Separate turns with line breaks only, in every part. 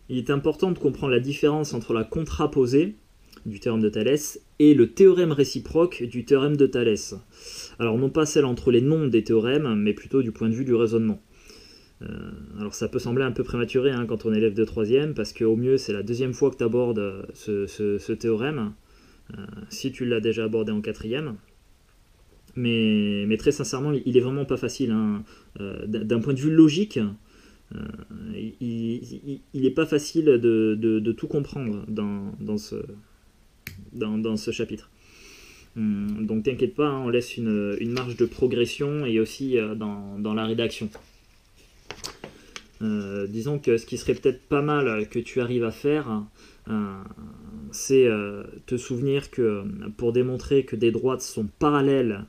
il est important de comprendre la différence entre la contraposée du théorème de Thalès et le théorème réciproque du théorème de Thalès. Alors non pas celle entre les nombres des théorèmes, mais plutôt du point de vue du raisonnement. Alors ça peut sembler un peu prématuré quand on est élève de 3e, parce qu'au mieux c'est la deuxième fois que tu abordes ce théorème, si tu l'as déjà abordé en 4e. Mais très sincèrement, il est vraiment pas facile. D'un point de vue logique, il n'est pas facile de tout comprendre dans ce chapitre. Donc t'inquiète pas, on laisse une marge de progression et aussi dans la rédaction. Disons que ce qui serait peut-être pas mal que tu arrives à faire, c'est te souvenir que pour démontrer que des droites sont parallèles,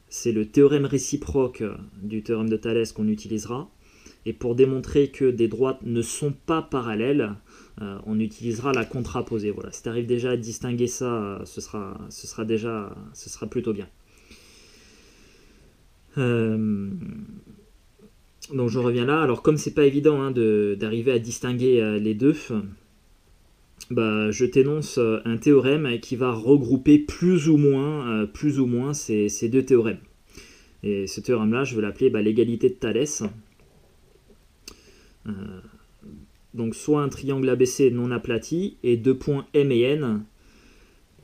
c'est le théorème réciproque du théorème de Thalès qu'on utilisera. Et pour démontrer que des droites ne sont pas parallèles, on utilisera la contraposée. Voilà. Si tu arrives déjà à distinguer ça, ce sera plutôt bien. Donc je reviens là. Alors comme c'est pas évident d'arriver à distinguer les deux, je t'énonce un théorème qui va regrouper plus ou moins ces deux théorèmes. Et ce théorème-là, je vais l'appeler l'égalité de Thalès. Donc soit un triangle ABC non aplati et deux points M et N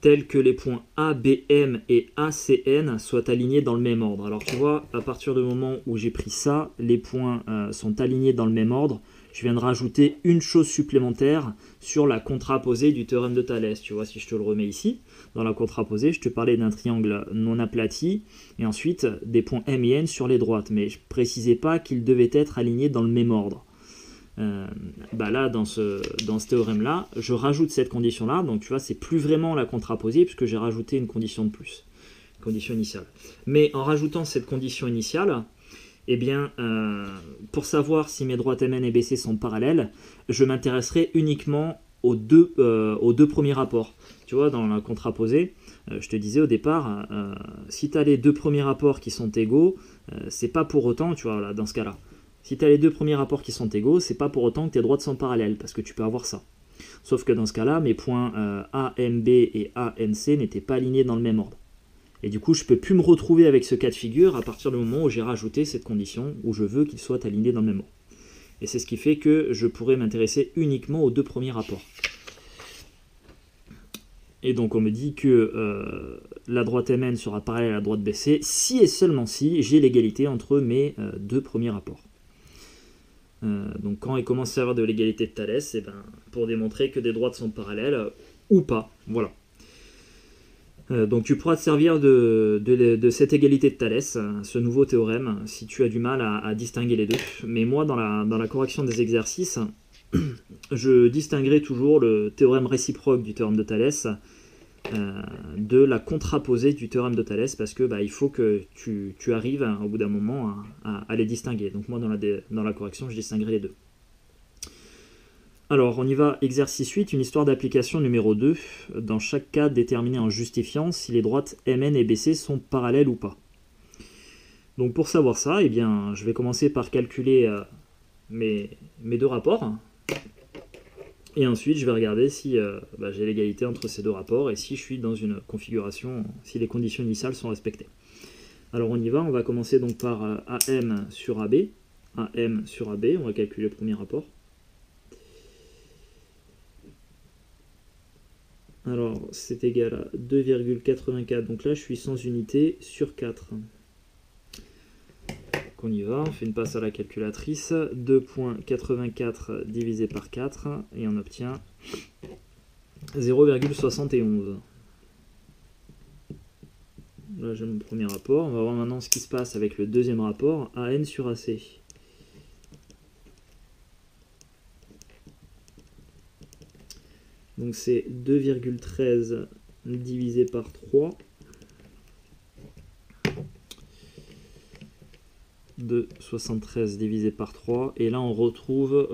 tels que les points ABM et ACN soient alignés dans le même ordre. Alors tu vois, à partir du moment où j'ai pris ça, les points sont alignés dans le même ordre. Je viens de rajouter une chose supplémentaire sur la contraposée du théorème de Thalès. Tu vois, si je te le remets ici, dans la contraposée, je te parlais d'un triangle non aplati et ensuite des points M et N sur les droites. Mais je ne précisais pas qu'ils devaient être alignés dans le même ordre. Là, dans ce théorème-là, je rajoute cette condition-là. Donc, tu vois, c'est plus vraiment la contraposée puisque j'ai rajouté une condition de plus, condition initiale. Mais en rajoutant cette condition initiale, pour savoir si mes droites MN et BC sont parallèles, je m'intéresserai uniquement aux deux premiers rapports. Tu vois, dans la contraposée, je te disais au départ, si tu as les deux premiers rapports qui sont égaux, c'est pas pour autant, tu vois, là, dans ce cas-là. Si tu as les deux premiers rapports qui sont égaux, c'est pas pour autant que tes droites sont parallèles, parce que tu peux avoir ça. Sauf que dans ce cas-là, mes points AMB et ANC n'étaient pas alignés dans le même ordre. Et du coup, je ne peux plus me retrouver avec ce cas de figure à partir du moment où j'ai rajouté cette condition, où je veux qu'ils soient alignés dans le même ordre. Et c'est ce qui fait que je pourrais m'intéresser uniquement aux deux premiers rapports. Et donc on me dit que la droite MN sera parallèle à la droite BC si et seulement si j'ai l'égalité entre mes deux premiers rapports. Donc quand il commence à y avoir de l'égalité de Thalès, pour démontrer que des droites sont parallèles ou pas. Voilà. Donc tu pourras te servir de cette égalité de Thalès, ce nouveau théorème, si tu as du mal à distinguer les deux. Mais moi, dans la correction des exercices, je distinguerai toujours le théorème réciproque du théorème de Thalès de la contraposée du théorème de Thalès, parce que il faut que tu arrives au bout d'un moment à les distinguer. Donc moi, dans la correction, je distinguerai les deux. Alors, on y va, exercice 8, une histoire d'application numéro 2. Dans chaque cas, déterminer en justifiant si les droites MN et BC sont parallèles ou pas. Donc pour savoir ça, je vais commencer par calculer mes deux rapports. Et ensuite, je vais regarder si j'ai l'égalité entre ces deux rapports et si je suis dans une configuration, si les conditions initiales sont respectées. Alors on y va, on va commencer donc par AM sur AB. AM sur AB, on va calculer le premier rapport. Alors, c'est égal à 2,84. Donc là, je suis sans unité sur 4. Donc on y va, on fait une passe à la calculatrice. 2,84 divisé par 4. Et on obtient 0,71. Là, j'ai mon premier rapport. On va voir maintenant ce qui se passe avec le deuxième rapport. AN sur AC. Donc c'est 2,13 divisé par 3. 2,73 divisé par 3. Et là on retrouve...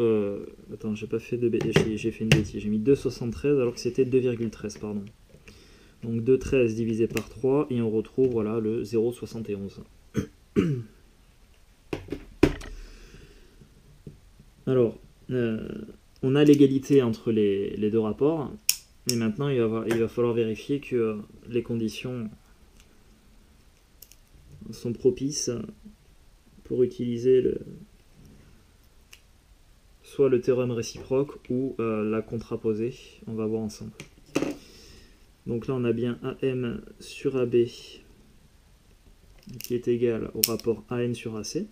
attends, j'ai fait une bêtise. J'ai mis 2,73 alors que c'était 2,13, pardon. Donc 2,13 divisé par 3 et on retrouve voilà, le 0,71. Alors... on a l'égalité entre les deux rapports. Et maintenant, il va falloir vérifier que les conditions sont propices pour utiliser soit le théorème réciproque ou la contraposée. On va voir ensemble. Donc là, on a bien AM sur AB qui est égal au rapport AN sur AC.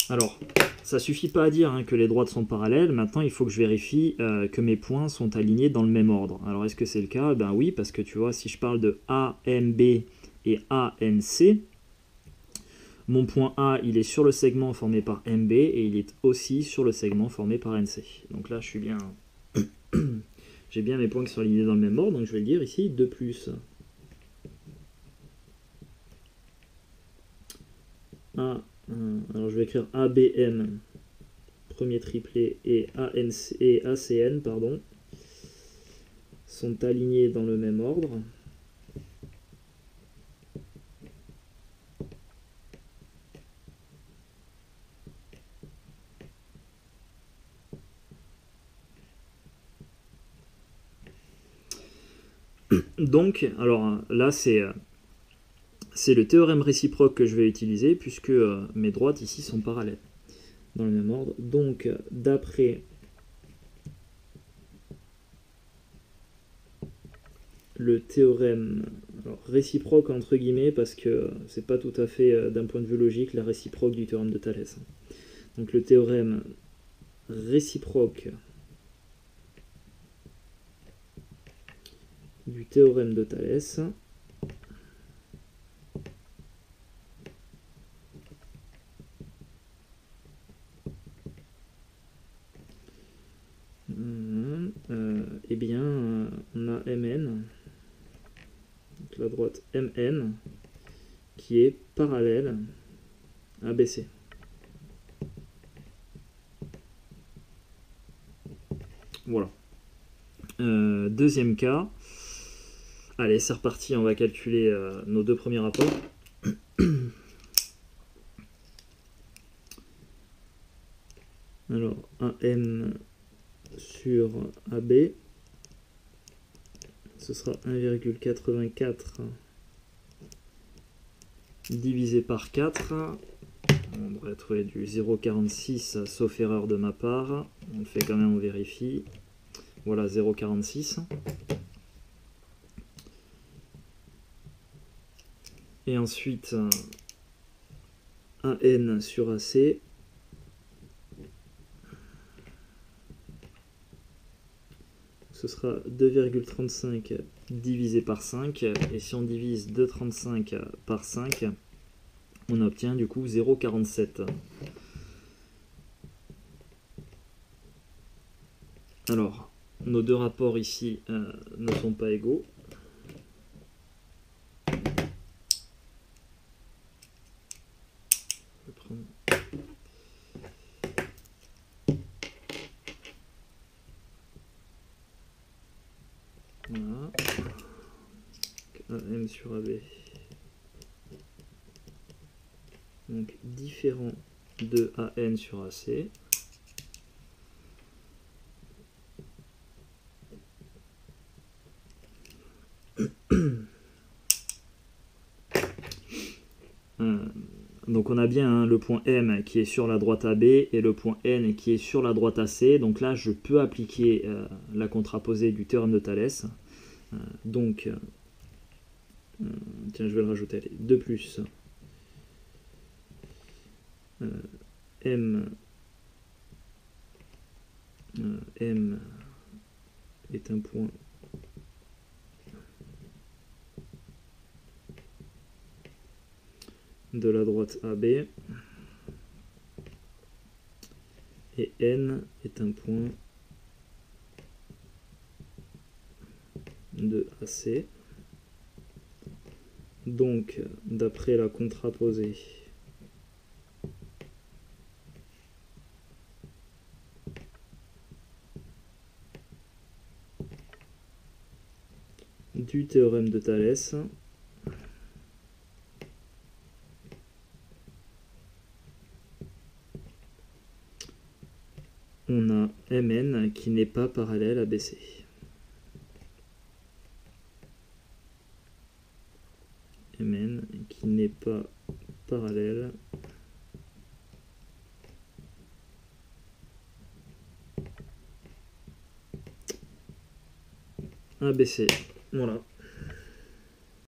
Alors, ça suffit pas à dire que les droites sont parallèles. Maintenant, il faut que je vérifie que mes points sont alignés dans le même ordre. Alors, est-ce que c'est le cas? Ben oui, parce que tu vois, si je parle de AMB et ANC, mon point A, il est sur le segment formé par MB et il est aussi sur le segment formé par NC. Donc là, je suis bien... j'ai bien mes points qui sont alignés dans le même ordre, donc je vais le dire ici, 2 plus A... alors je vais écrire ABM, premier triplet, et ACN, pardon, sont alignés dans le même ordre. Donc, alors là, c'est le théorème réciproque que je vais utiliser, puisque mes droites ici sont parallèles dans le même ordre. Donc, d'après le théorème réciproque entre guillemets, parce que c'est pas tout à fait d'un point de vue logique la réciproque du théorème de Thalès. Donc le théorème réciproque du théorème de Thalès eh bien on a Mn, donc la droite Mn qui est parallèle à BC. Voilà. Deuxième cas. Allez, c'est reparti, on va calculer nos deux premiers rapports. Alors, AM sur AB, ce sera 1,84 divisé par 4. On devrait trouver du 0,46 sauf erreur de ma part. On le fait quand même, on vérifie. Voilà, 0,46. Et ensuite, AN sur AC. Ce sera 2,35 divisé par 5. Et si on divise 2,35 par 5, on obtient du coup 0,47. Alors, nos deux rapports ici ne sont pas égaux. Je vais prendre... Voilà. AM sur AB. Donc différent de AN sur AC. Donc on a bien le point M qui est sur la droite AB et le point N qui est sur la droite AC. Donc là je peux appliquer la contraposée du théorème de Thalès. Donc tiens, je vais le rajouter, allez, 2 plus M est un point de la droite AB et N est un point de AC. Donc, d'après la contraposée du théorème de Thalès, on a MN qui n'est pas parallèle à BC. MN qui n'est pas parallèle à BC. Voilà.